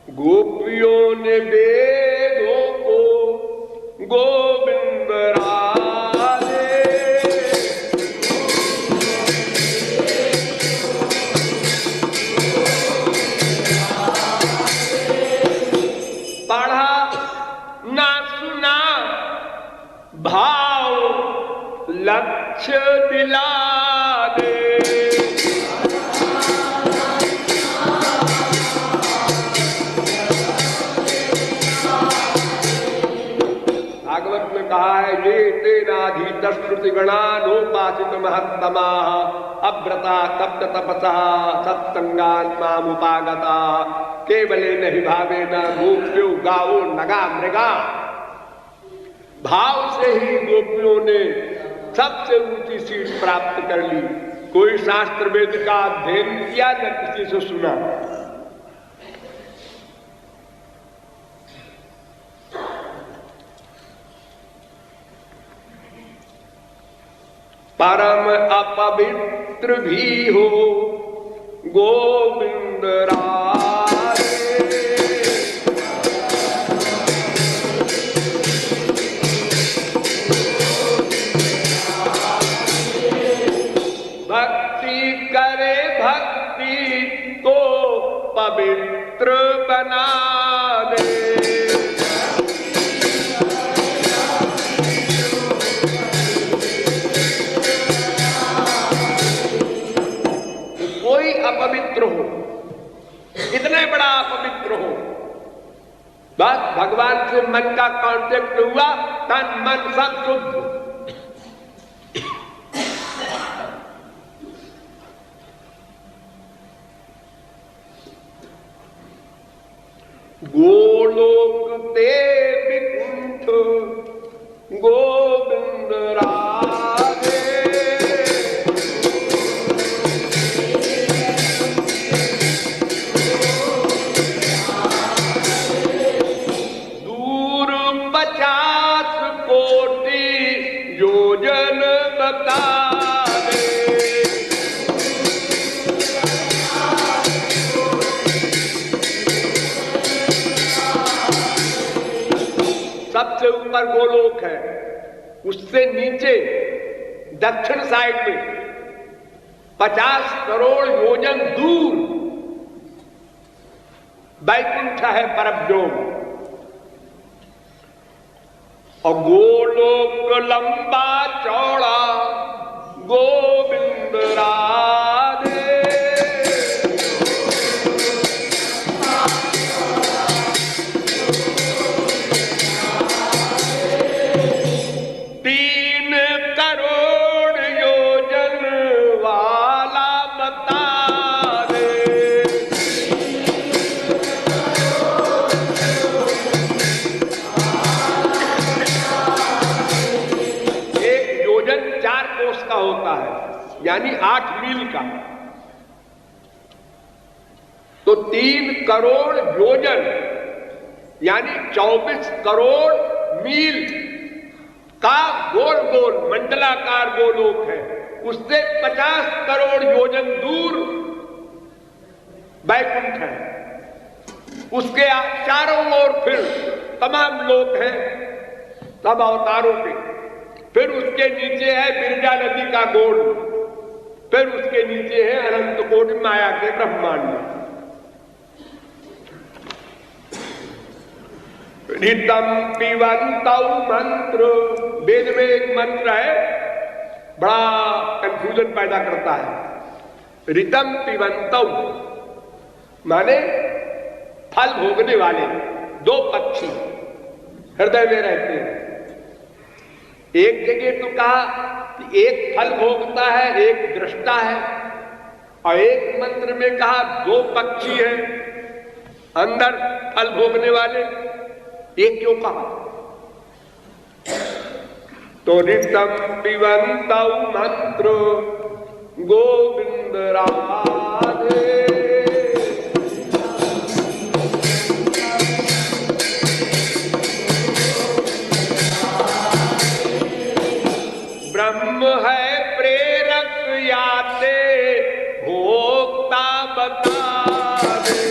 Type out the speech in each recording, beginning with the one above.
गोपियों ने वेदों को गोविंद राधे, पढ़ा ना सुना भाव लक्ष्य दिला दे। भागवत में कहा है ये तेनाधीत श्रुति गणा नोपासित महत्तमा अव्रता तप्त तपसा सत्संगात्मामुपागता केवले नहीं भावे न गोप्यो गाओ नगा मृगा। भाव से ही गोपियों ने सबसे ऊंची सीट प्राप्त कर ली। कोई शास्त्र वेद का अध्ययन किया न किसी से सुना। परम अपवित्र भी हो गोविंद राधे, भक्ति करे भक्ति को पवित्र बना दे। अपवित्र हो, इतना बड़ा अपवित्र हो, बस भगवान से मन का कांटेक्ट हुआ, तन मन सब शुद्ध। गोलोक ते विकुंठ गोविंद राधे, सबसे ऊपर गोलोक है, उससे नीचे दक्षिण साइड में 50 करोड़ योजन दूर वैकुंठ है परब्रह्म। और गोलोक लंबा चौड़ा गोविंद राधे, यानी 8 मील का। तो 3 करोड़ योजन यानी 24 करोड़ मील का गोल गोल मंडलाकार गोलोक है। उससे 50 करोड़ योजन दूर वैकुंठ है। उसके चारों ओर फिर तमाम लोक हैं, सब अवतारों के। फिर उसके नीचे है बिरजा नदी का गोल, फिर उसके नीचे है अनंत कोटि माया के ब्रह्मांड। ऋतम पिबन्तौ मंत्र, वेद में एक मंत्र है, बड़ा कंफ्यूजन पैदा करता है। ऋतम पिबन्तौ माने फल भोगने वाले 2 पक्षी हृदय में रहते हैं। एक जगह तो कहा कि एक फल भोगता है, एक दृष्टा है, और एक मंत्र में कहा 2 पक्षी हैं अंदर फल भोगने वाले। ये क्यों कहा? तो ऋतम पिबन्तौ मंत्र गोविंद राधे, ब्रह्म है प्रेरक याते भोक्ता बता दे।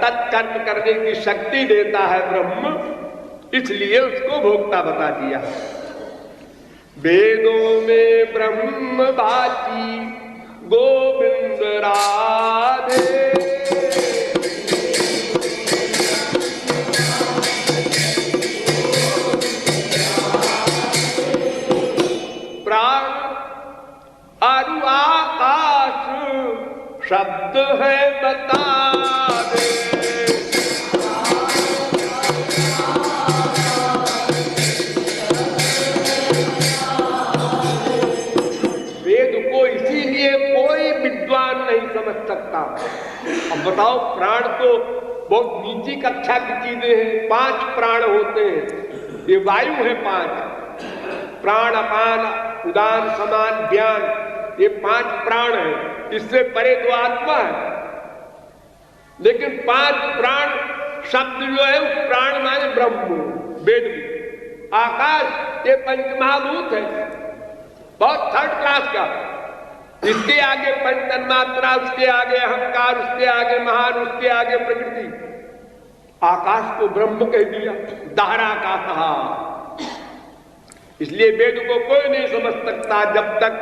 सतत कर्म करने की शक्ति देता है ब्रह्म, इसलिए उसको भोक्ता बता दिया। वेदों में ब्रह्म बाची गोविंद राधे, प्राण अरु आकाश शब्द है बता दे। वेद को इसीलिए कोई विद्वान नहीं समझ सकता। अब बताओ, प्राण तो बहुत नीची कक्षा की चीजें हैं, 5 प्राण होते हैं। ये वायु है 5, प्राण अपान उदान समान ज्ञान, ये 5 प्राण है। इससे परे तो आत्मा है, लेकिन 5 प्राण शब्द जो है उस प्राण माने ब्रह्म वेद में। आकाश ये पंचमहाभूत है, बहुत थर्ड क्लास का। इसके आगे पंच तन्मात्रा, उसके आगे अहंकार, उसके आगे महान, उसके आगे प्रकृति। आकाश को ब्रह्म कह दिया, दाहरा का कहा। इसलिए वेद को कोई नहीं समझ सकता जब तक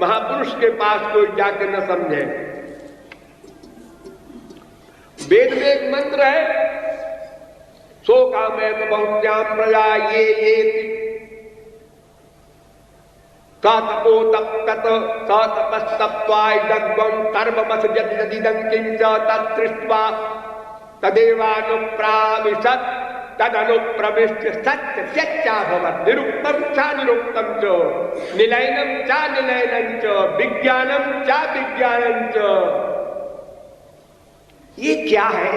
महापुरुष के पास कोई जाके न समझे। वेद में एक मंत्र है, सो कामेत बहुश्याम प्रजा ये तपो तप्तत स तपस्तप्त्वाय दग्वं कर्ममस यदिदं किंच तत्सृष्ट्वा तदेवानुप्राविशत् तदनुप्रविश्य सत्य सत्याभवत् निरुक्तं च निरुक्तं च निलयनं च निलयनं च विज्ञानं च विज्ञानं च। ये क्या है?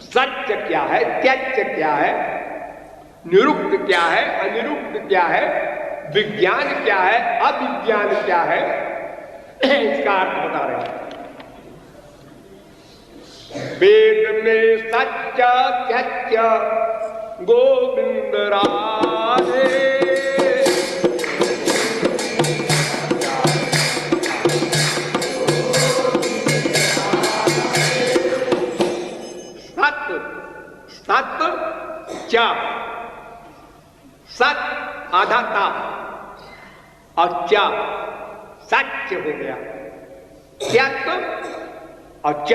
सत्य क्या है, त्यज्य क्या है, निरुक्त क्या है, अनिरुक्त क्या है, विज्ञान क्या है, अविज्ञान क्या है, इसका अर्थ बता रहे हैं। वेद में सत्य त्यज्य गोविंद राधे, सत च, सत आधा ता और च सत्य हो गया, त्यक्त और च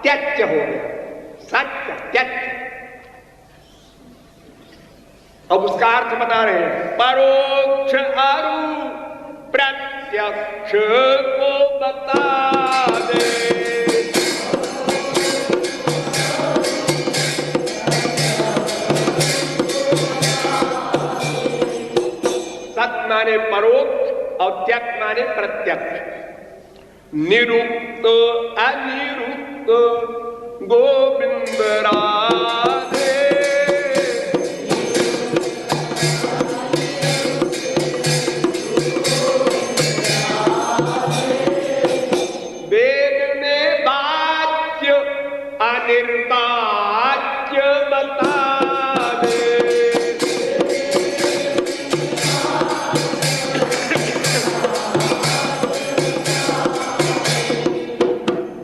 त्यज्य हो गया, सत्य त्यज्य। अब उसका अर्थ बता रहे हैं, परोक्ष अरु प्रत्यक्ष को बता दे। सत माने परोक्ष और त्यक्त माने प्रत्यक्ष। निरुक्त अनिरुक्त गोविंद राधे, वेद में वाच्य अनिर्वाच्य बता दे।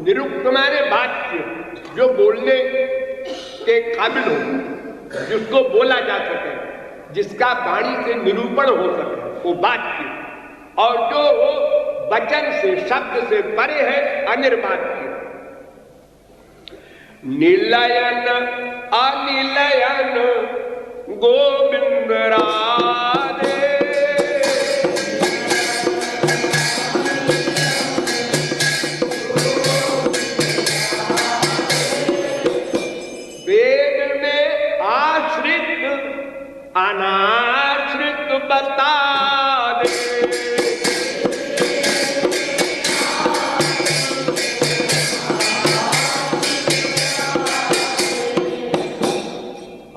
निरुक्त माने वाच्य, जो बोलने के काबिल हो, जिसको बोला जा सके, जिसका वाणी से निरूपण हो सके, वो वाच्य। और जो वचन से, शब्द से परे है, अनिर्वाच्य। निलयन अनिलयन गोविंद राधे, अनाश्रित बता दे।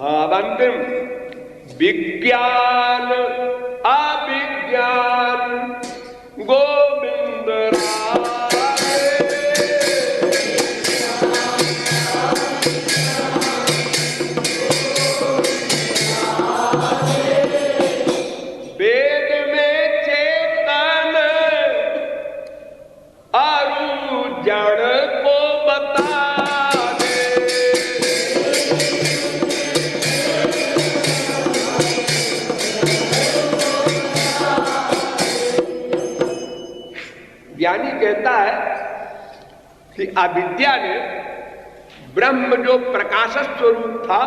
अब अंतिम, विज्ञान अविज्ञान गोविंद राधे, वेद में चेतन अरु जड़ को बता कहता है कि अविद्या ने ब्रह्म जो प्रकाश स्वरूप था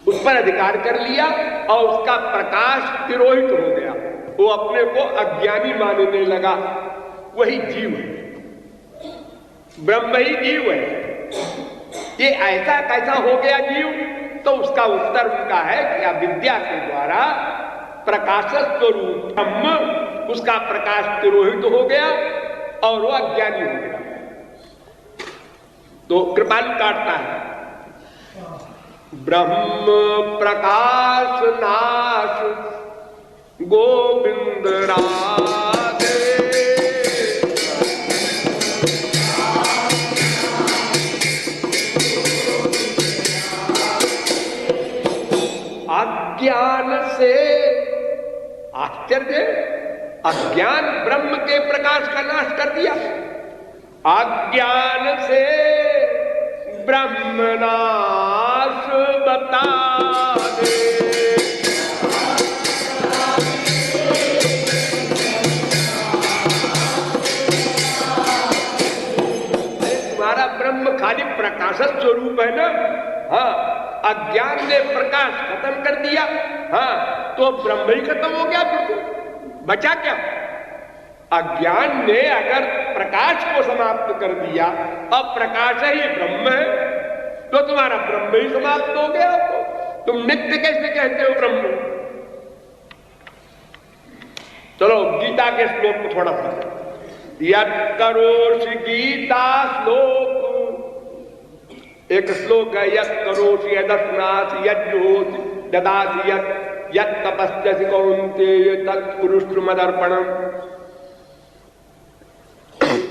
उस पर अधिकार कर लिया और उसका प्रकाश तिरोहित हो गया। वो अपने को अज्ञानी मानने लगा। वही जीव है, ब्रह्म ही जीव है। ये ऐसा कैसा हो गया जीव? तो उसका उत्तर उनका है कि अविद्या के द्वारा प्रकाश स्वरूप ब्रह्म, उसका प्रकाश तिरोहित हो गया और वो अज्ञानी हो गया। तो कृपालु काटता है, ब्रह्म प्रकाश नाश गोविंद राधे, अज्ञान से आश्चर्य, अज्ञान ब्रह्म के प्रकाश का नाश कर दिया। अज्ञान से ब्रह्म नाश बता दे, तुम्हारा ब्रह्म खाली प्रकाश स्वरूप है ना। हाँ, अज्ञान ने प्रकाश खत्म कर दिया। हाँ, तो ब्रह्म ही खत्म हो गया, फिर तो बचा क्या? अज्ञान ने अगर प्रकाश को समाप्त कर दिया, अब प्रकाश ही ब्रह्म है, तो तुम्हारा ब्रह्म ही समाप्त हो गया। तो तुम नित्य कैसे कहते हो ब्रह्म? चलो गीता के श्लोक को थोड़ा सा, यत् करोषि गीता श्लोक, एक श्लोक है, यत् करोषि यदस्नासि यज्ञोषि ददासि यत् तपस्यसि कौन्तेय तत्कुरुष्व मदर्पणम्।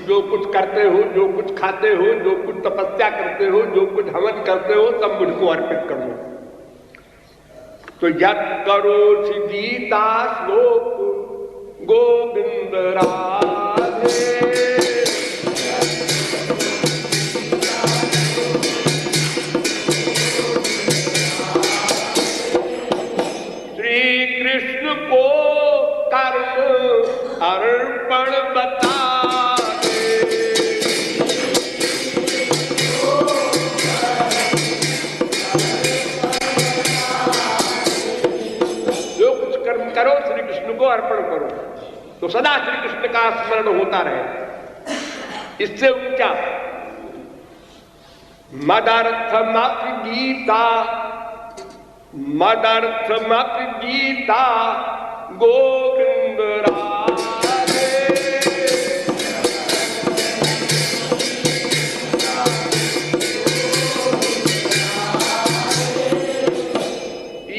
जो कुछ करते हो, जो कुछ खाते हो, जो कुछ तपस्या करते हो, जो कुछ हवन करते हो, सब मुझको अर्पित कर दो। तो यत् करोषि गीता श्लोक गोविंद राधे, श्री कृष्ण को कर्म अर्पण बता दे। जो कुछ कर्म करो श्री कृष्ण को अर्पण करो, तो सदा श्री कृष्ण का स्मरण होता रहे। इससे ऊंचा मदर्थमपि गीता, मदर्थमपि गीता गोविंद राधे,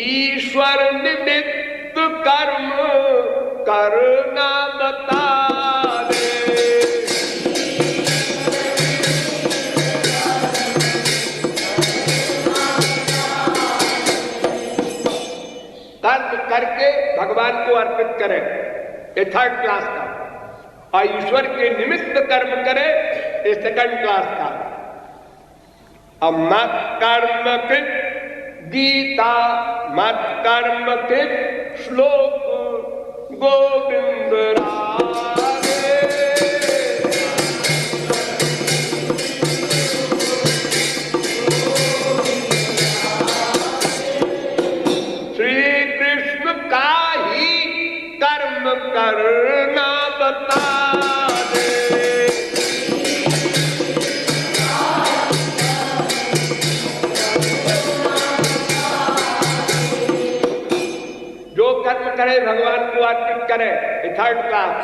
ईश्वर निमित्त कर्म करना बता दे। कर्म करके भगवान को अर्पित करे, ये थर्ड क्लास का, और ईश्वर के निमित्त कर्म करे, ये सेकंड क्लास का। अब मत कर्म कृत गीता, मत कर्म कृत श्लोक गोविंद राधे, श्री कृष्ण का ही कर्म करना बता दे। जो कर्म करे भगवान को अर्पित करे, थर्ड क्लास,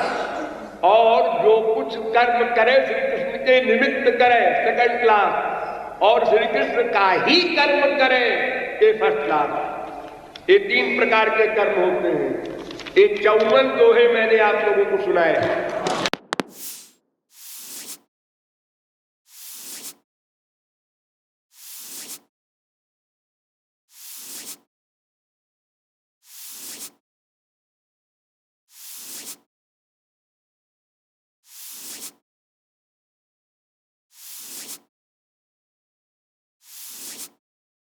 और जो कुछ कर्म करे श्री कृष्ण के निमित्त करे, सेकंड क्लास, और श्री कृष्ण का ही कर्म करे, ये फर्स्ट क्लास। ये तीन प्रकार के कर्म होते हैं। ये 54 दोहे मैंने आप लोगों को सुनाए।